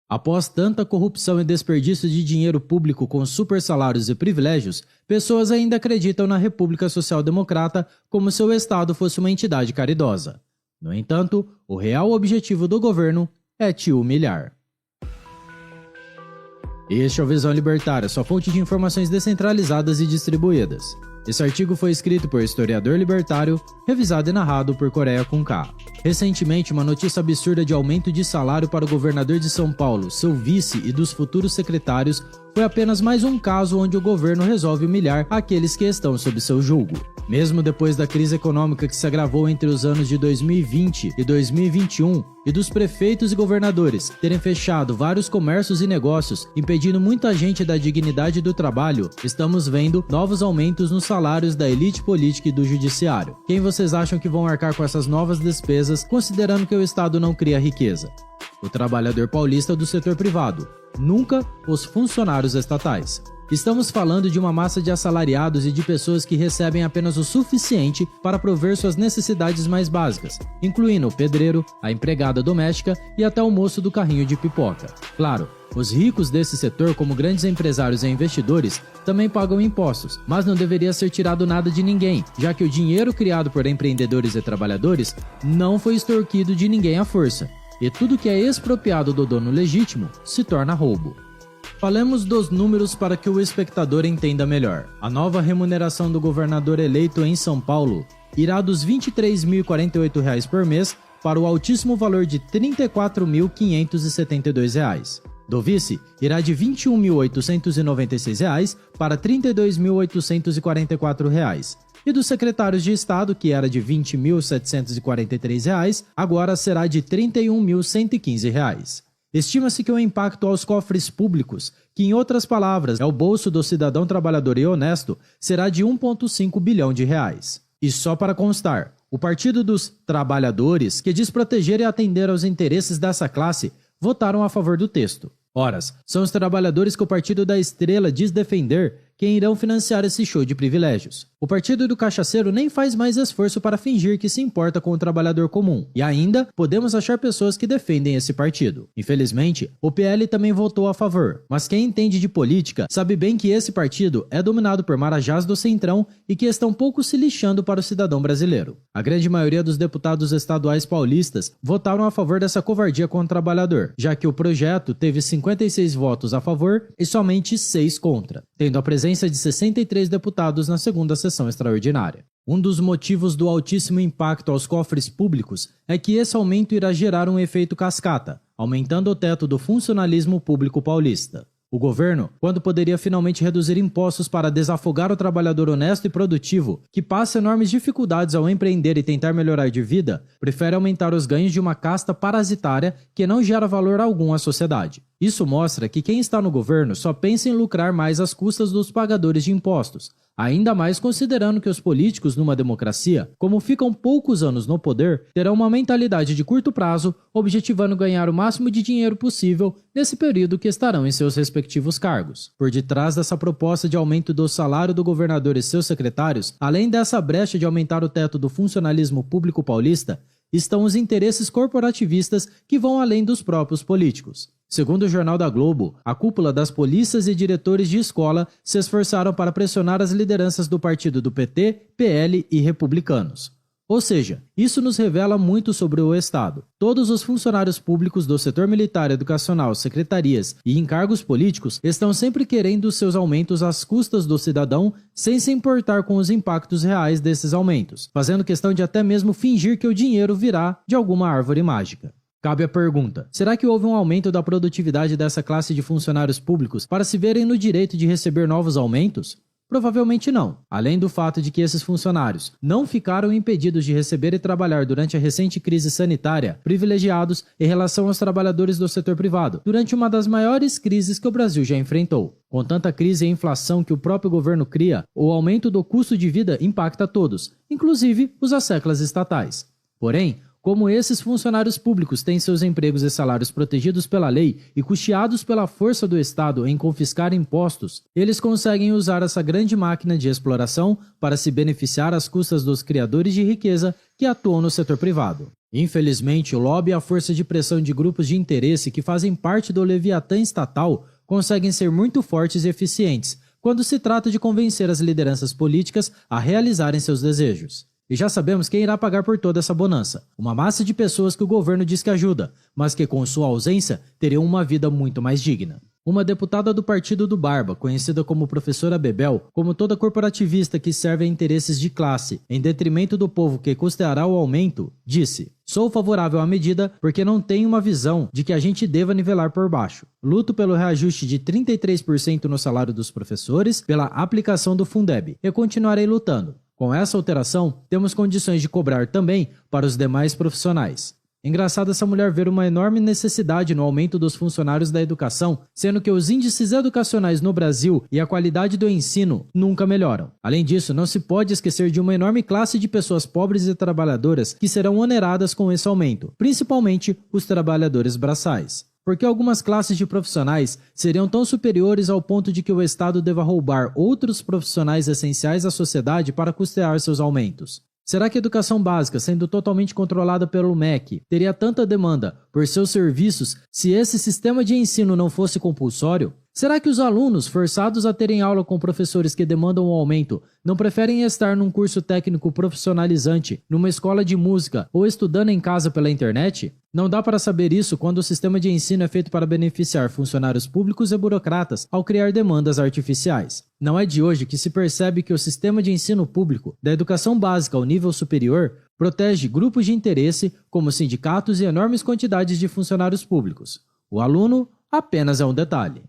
Após tanta corrupção e desperdício de dinheiro público com super salários e privilégios, pessoas ainda acreditam na República Social Democrata como se o Estado fosse uma entidade caridosa. No entanto, o real objetivo do governo é te humilhar. Este é o Visão Libertária, sua fonte de informações descentralizadas e distribuídas. Esse artigo foi escrito por historiador libertário, revisado e narrado por Coreia com K. Recentemente, uma notícia absurda de aumento de salário para o governador de São Paulo, seu vice e dos futuros secretários foi apenas mais um caso onde o governo resolve humilhar aqueles que estão sob seu julgo. Mesmo depois da crise econômica que se agravou entre os anos de 2020 e 2021 e dos prefeitos e governadores terem fechado vários comércios e negócios, impedindo muita gente da dignidade do trabalho, estamos vendo novos aumentos nos salários da elite política e do judiciário. Quem vocês acham que vão arcar com essas novas despesas, considerando que o Estado não cria riqueza? O trabalhador paulista do setor privado, nunca os funcionários estatais. Estamos falando de uma massa de assalariados e de pessoas que recebem apenas o suficiente para prover suas necessidades mais básicas, incluindo o pedreiro, a empregada doméstica e até o moço do carrinho de pipoca. Claro, os ricos desse setor, como grandes empresários e investidores, também pagam impostos, mas não deveria ser tirado nada de ninguém, já que o dinheiro criado por empreendedores e trabalhadores não foi extorquido de ninguém à força, e tudo que é expropriado do dono legítimo se torna roubo. Falemos dos números para que o espectador entenda melhor. A nova remuneração do governador eleito em São Paulo irá dos R$ 23.048 por mês para o altíssimo valor de R$ 34.572. Do vice, irá de R$ 21.896 para R$ 32.844. E dos secretários de Estado, que era de R$ 20.743, agora será de R$ 31.115. Estima-se que o impacto aos cofres públicos, que em outras palavras é o bolso do cidadão trabalhador e honesto, será de 1,5 bilhão de reais. E só para constar, o Partido dos Trabalhadores, que diz proteger e atender aos interesses dessa classe, votaram a favor do texto. Horas, são os trabalhadores que o Partido da Estrela diz defender quem irão financiar esse show de privilégios. O Partido do Cachaceiro nem faz mais esforço para fingir que se importa com o trabalhador comum. E ainda, podemos achar pessoas que defendem esse partido. Infelizmente, o PL também votou a favor. Mas quem entende de política sabe bem que esse partido é dominado por marajás do Centrão e que estão pouco se lixando para o cidadão brasileiro. A grande maioria dos deputados estaduais paulistas votaram a favor dessa covardia com o trabalhador, já que o projeto teve 56 votos a favor e somente 6 contra, tendo a presença de 63 deputados na segunda sessão extraordinária. Um dos motivos do altíssimo impacto aos cofres públicos é que esse aumento irá gerar um efeito cascata, aumentando o teto do funcionalismo público paulista. O governo, quando poderia finalmente reduzir impostos para desafogar o trabalhador honesto e produtivo, que passa enormes dificuldades ao empreender e tentar melhorar de vida, prefere aumentar os ganhos de uma casta parasitária que não gera valor algum à sociedade. Isso mostra que quem está no governo só pensa em lucrar mais às custas dos pagadores de impostos, ainda mais considerando que os políticos numa democracia, como ficam poucos anos no poder, terão uma mentalidade de curto prazo, objetivando ganhar o máximo de dinheiro possível nesse período que estarão em seus respectivos cargos. Por detrás dessa proposta de aumento do salário do governador e seus secretários, além dessa brecha de aumentar o teto do funcionalismo público paulista, estão os interesses corporativistas que vão além dos próprios políticos. Segundo o Jornal da Globo, a cúpula das polícias e diretores de escola se esforçaram para pressionar as lideranças do partido do PT, PL e republicanos. Ou seja, isso nos revela muito sobre o Estado. Todos os funcionários públicos do setor militar, educacional, secretarias e encargos políticos estão sempre querendo seus aumentos às custas do cidadão sem se importar com os impactos reais desses aumentos, fazendo questão de até mesmo fingir que o dinheiro virá de alguma árvore mágica. Cabe a pergunta, será que houve um aumento da produtividade dessa classe de funcionários públicos para se verem no direito de receber novos aumentos? Provavelmente não, além do fato de que esses funcionários não ficaram impedidos de receber e trabalhar durante a recente crise sanitária, privilegiados em relação aos trabalhadores do setor privado, durante uma das maiores crises que o Brasil já enfrentou. Com tanta crise e inflação que o próprio governo cria, o aumento do custo de vida impacta todos, inclusive os asseclas estatais. Porém, como esses funcionários públicos têm seus empregos e salários protegidos pela lei e custeados pela força do Estado em confiscar impostos, eles conseguem usar essa grande máquina de exploração para se beneficiar às custas dos criadores de riqueza que atuam no setor privado. Infelizmente, o lobby e a força de pressão de grupos de interesse que fazem parte do Leviatã estatal conseguem ser muito fortes e eficientes quando se trata de convencer as lideranças políticas a realizarem seus desejos. E já sabemos quem irá pagar por toda essa bonança. Uma massa de pessoas que o governo diz que ajuda, mas que com sua ausência teriam uma vida muito mais digna. Uma deputada do Partido do Barba, conhecida como Professora Bebel, como toda corporativista que serve a interesses de classe, em detrimento do povo que custeará o aumento, disse: "Sou favorável à medida porque não tenho uma visão de que a gente deva nivelar por baixo. Luto pelo reajuste de 33% no salário dos professores, pela aplicação do Fundeb, e continuarei lutando. Com essa alteração, temos condições de cobrar também para os demais profissionais." Engraçado essa mulher ver uma enorme necessidade no aumento dos funcionários da educação, sendo que os índices educacionais no Brasil e a qualidade do ensino nunca melhoram. Além disso, não se pode esquecer de uma enorme classe de pessoas pobres e trabalhadoras que serão oneradas com esse aumento, principalmente os trabalhadores braçais. Porque algumas classes de profissionais seriam tão superiores ao ponto de que o Estado deva roubar outros profissionais essenciais à sociedade para custear seus aumentos? Será que a educação básica, sendo totalmente controlada pelo MEC, teria tanta demanda por seus serviços se esse sistema de ensino não fosse compulsório? Será que os alunos, forçados a terem aula com professores que demandam um aumento, não preferem estar num curso técnico profissionalizante, numa escola de música ou estudando em casa pela internet? Não dá para saber isso quando o sistema de ensino é feito para beneficiar funcionários públicos e burocratas ao criar demandas artificiais. Não é de hoje que se percebe que o sistema de ensino público, da educação básica ao nível superior, protege grupos de interesse como sindicatos e enormes quantidades de funcionários públicos. O aluno apenas é um detalhe.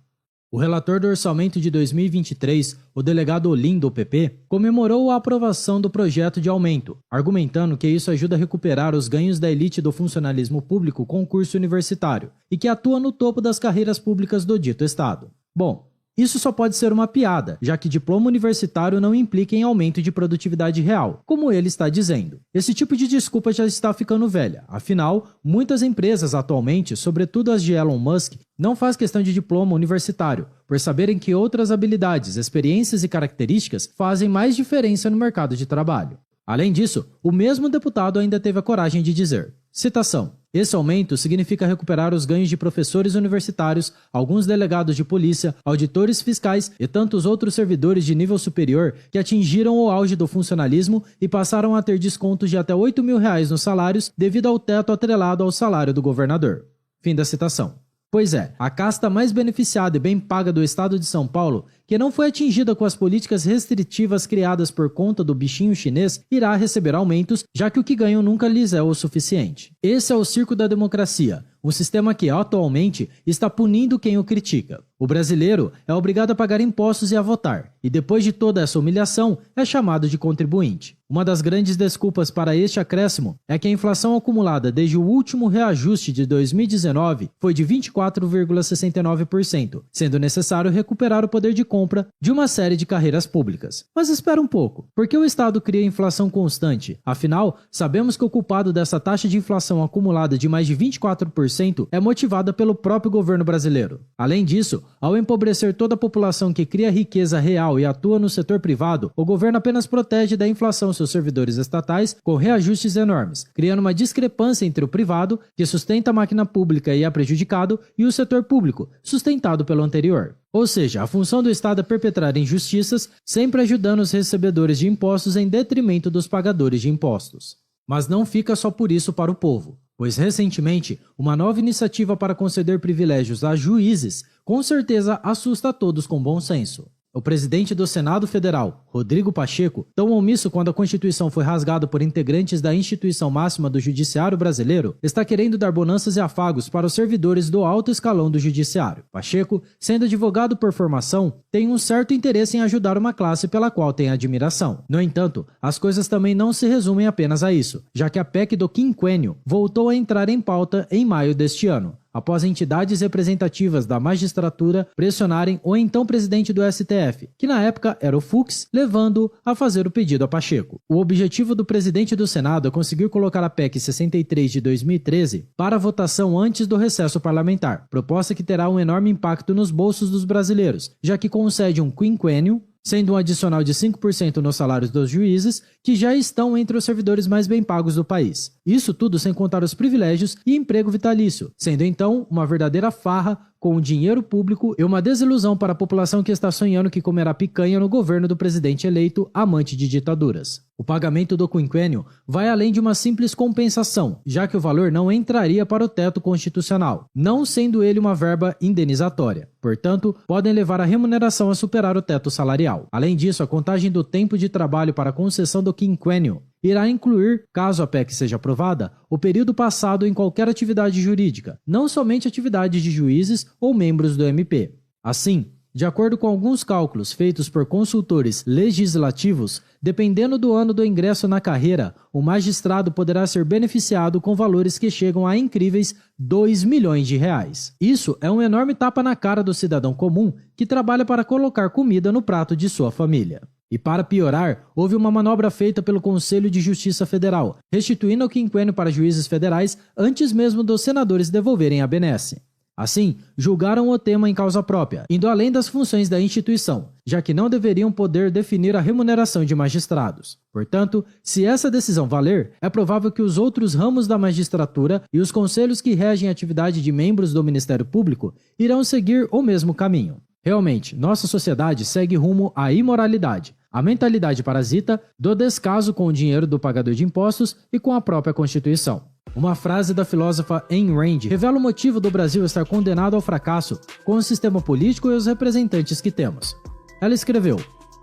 O relator do orçamento de 2023, o delegado Olim do PP, comemorou a aprovação do projeto de aumento, argumentando que isso ajuda a recuperar os ganhos da elite do funcionalismo público com curso universitário e que atua no topo das carreiras públicas do dito estado. Bom, isso só pode ser uma piada, já que diploma universitário não implica em aumento de produtividade real, como ele está dizendo. Esse tipo de desculpa já está ficando velha, afinal, muitas empresas atualmente, sobretudo as de Elon Musk, não faz questão de diploma universitário, por saberem que outras habilidades, experiências e características fazem mais diferença no mercado de trabalho. Além disso, o mesmo deputado ainda teve a coragem de dizer, citação: "Esse aumento significa recuperar os ganhos de professores universitários, alguns delegados de polícia, auditores fiscais e tantos outros servidores de nível superior que atingiram o auge do funcionalismo e passaram a ter descontos de até R$ 8.000 nos salários devido ao teto atrelado ao salário do governador." Fim da citação. Pois é, a casta mais beneficiada e bem paga do estado de São Paulo, que não foi atingida com as políticas restritivas criadas por conta do bichinho chinês, irá receber aumentos, já que o que ganham nunca lhes é o suficiente. Esse é o circo da democracia, um sistema que atualmente está punindo quem o critica. O brasileiro é obrigado a pagar impostos e a votar, e depois de toda essa humilhação, é chamado de contribuinte. Uma das grandes desculpas para este acréscimo é que a inflação acumulada desde o último reajuste de 2019 foi de 24,69%, sendo necessário recuperar o poder de compra de uma série de carreiras públicas. Mas espera um pouco, por que o Estado cria inflação constante? Afinal, sabemos que o culpado dessa taxa de inflação acumulada de mais de 24% é motivada pelo próprio governo brasileiro. Além disso, ao empobrecer toda a população que cria riqueza real e atua no setor privado, o governo apenas protege da inflação seus servidores estatais com reajustes enormes, criando uma discrepância entre o privado, que sustenta a máquina pública e é prejudicado, e o setor público, sustentado pelo anterior. Ou seja, a função do Estado é perpetrar injustiças, sempre ajudando os recebedores de impostos em detrimento dos pagadores de impostos. Mas não fica só por isso para o povo, pois recentemente, uma nova iniciativa para conceder privilégios a juízes com certeza assusta a todos com bom senso. O presidente do Senado Federal, Rodrigo Pacheco, tão omisso quando a Constituição foi rasgada por integrantes da instituição máxima do judiciário brasileiro, está querendo dar bonanças e afagos para os servidores do alto escalão do judiciário. Pacheco, sendo advogado por formação, tem um certo interesse em ajudar uma classe pela qual tem admiração. No entanto, as coisas também não se resumem apenas a isso, já que a PEC do quinquênio voltou a entrar em pauta em maio deste ano, após entidades representativas da magistratura pressionarem o então presidente do STF, que na época era o Fux, levando-o a fazer o pedido a Pacheco. O objetivo do presidente do Senado é conseguir colocar a PEC 63 de 2013 para votação antes do recesso parlamentar, proposta que terá um enorme impacto nos bolsos dos brasileiros, já que concede um quinquênio, sendo um adicional de 5% nos salários dos juízes, que já estão entre os servidores mais bem pagos do país. Isso tudo sem contar os privilégios e emprego vitalício, sendo então uma verdadeira farra com o dinheiro público e uma desilusão para a população que está sonhando que comerá picanha no governo do presidente eleito amante de ditaduras. O pagamento do quinquênio vai além de uma simples compensação, já que o valor não entraria para o teto constitucional, não sendo ele uma verba indenizatória. Portanto, podem levar a remuneração a superar o teto salarial. Além disso, a contagem do tempo de trabalho para a concessão do quinquênio irá incluir, caso a PEC seja aprovada, o período passado em qualquer atividade jurídica, não somente atividades de juízes ou membros do MP. Assim, de acordo com alguns cálculos feitos por consultores legislativos, dependendo do ano do ingresso na carreira, o magistrado poderá ser beneficiado com valores que chegam a incríveis 2 milhões de reais. Isso é um enorme tapa na cara do cidadão comum que trabalha para colocar comida no prato de sua família. E para piorar, houve uma manobra feita pelo Conselho de Justiça Federal, restituindo o quinquênio para juízes federais antes mesmo dos senadores devolverem a benesse. Assim, julgaram o tema em causa própria, indo além das funções da instituição, já que não deveriam poder definir a remuneração de magistrados. Portanto, se essa decisão valer, é provável que os outros ramos da magistratura e os conselhos que regem a atividade de membros do Ministério Público irão seguir o mesmo caminho. Realmente, nossa sociedade segue rumo à imoralidade, a mentalidade parasita do descaso com o dinheiro do pagador de impostos e com a própria Constituição. Uma frase da filósofa Ayn Rand revela o motivo do Brasil estar condenado ao fracasso com o sistema político e os representantes que temos. Ela escreveu: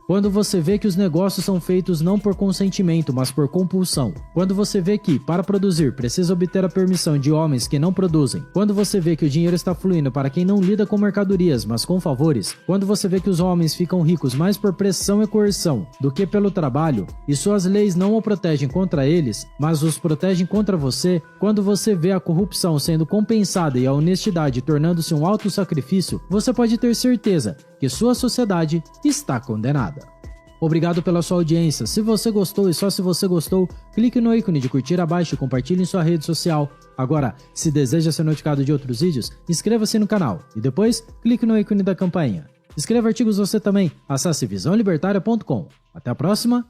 quando você vê que os negócios são feitos não por consentimento, mas por compulsão. Quando você vê que, para produzir, precisa obter a permissão de homens que não produzem. Quando você vê que o dinheiro está fluindo para quem não lida com mercadorias, mas com favores. Quando você vê que os homens ficam ricos mais por pressão e coerção do que pelo trabalho, e suas leis não o protegem contra eles, mas os protegem contra você. Quando você vê a corrupção sendo compensada e a honestidade tornando-se um alto sacrifício, você pode ter certeza que sua sociedade está condenada. Obrigado pela sua audiência. Se você gostou e só se você gostou, clique no ícone de curtir abaixo e compartilhe em sua rede social. Agora, se deseja ser notificado de outros vídeos, inscreva-se no canal e depois clique no ícone da campainha. Escreva artigos você também. Acesse visãolibertaria.com. Até a próxima.